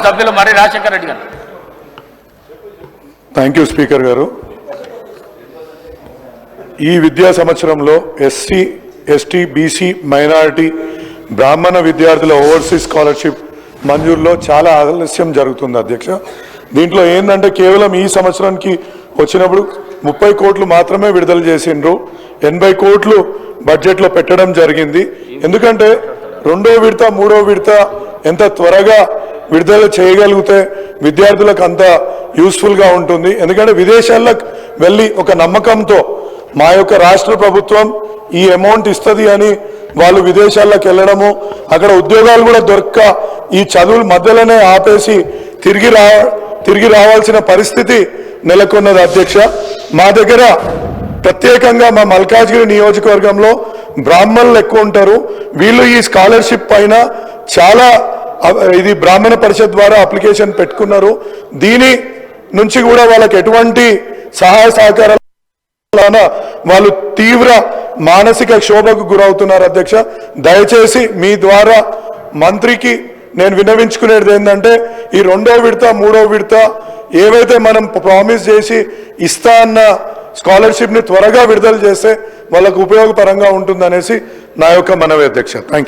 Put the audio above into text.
సభ్యులు మరి రాజశేఖర్ రెడ్డి గారు. థ్యాంక్ యూ స్పీకర్ గారు. ఈ విద్యా సంవత్సరంలో ఎస్సీ, ఎస్టీ, బీసీ, మైనారిటీ, బ్రాహ్మణ విద్యార్థుల ఓవర్సీస్ స్కాలర్షిప్ మంజూరులో చాలా ఆలస్యం జరుగుతుంది అధ్యక్ష. దీంట్లో ఏంటంటే కేవలం ఈ సంవత్సరానికి వచ్చినప్పుడు 30 కోట్లు మాత్రమే విడుదల చేసిండ్రు. 80 కోట్లు బడ్జెట్లో పెట్టడం జరిగింది. ఎందుకంటే రెండో విడత, మూడో విడత ఎంత త్వరగా విడుదల చేయగలిగితే విద్యార్థులకు అంత యూస్ఫుల్గా ఉంటుంది. ఎందుకంటే విదేశాలకు వెళ్ళి ఒక నమ్మకంతో మా యొక్క రాష్ట్ర ప్రభుత్వం ఈ అమౌంట్ ఇస్తుంది అని వాళ్ళు విదేశాల్లోకి వెళ్ళడము, అక్కడ ఉద్యోగాలు కూడా దొరక్క ఈ చదువుల మధ్యలోనే ఆపేసి తిరిగి రావాల్సిన పరిస్థితి నెలకొన్నది అధ్యక్ష. మా దగ్గర ప్రత్యేకంగా మా మల్కాజ్గిరి నియోజకవర్గంలో బ్రాహ్మణులు ఎక్కువ ఉంటారు. వీళ్ళు ఈ స్కాలర్షిప్ పైన చాలా ఇది బ్రాహ్మణ పరిషత్ ద్వారా అప్లికేషన్ పెట్టుకున్నారు. దీని నుంచి కూడా వాళ్ళకి ఎటువంటి సహాయ సహకారాలు వాళ్ళు తీవ్ర మానసిక క్షోభకు గురవుతున్నారు అధ్యక్ష. దయచేసి మీ ద్వారా మంత్రికి నేను విన్నవించుకునేది ఏంటంటే ఈ రెండో విడత, మూడో విడత ఏవైతే మనం ప్రామిస్ చేసి ఇస్తా అన్న స్కాలర్షిప్ని త్వరగా విడుదల చేస్తే వాళ్ళకు ఉపయోగపరంగా ఉంటుందనేసి నా యొక్క మనవి అధ్యక్ష. Thank you.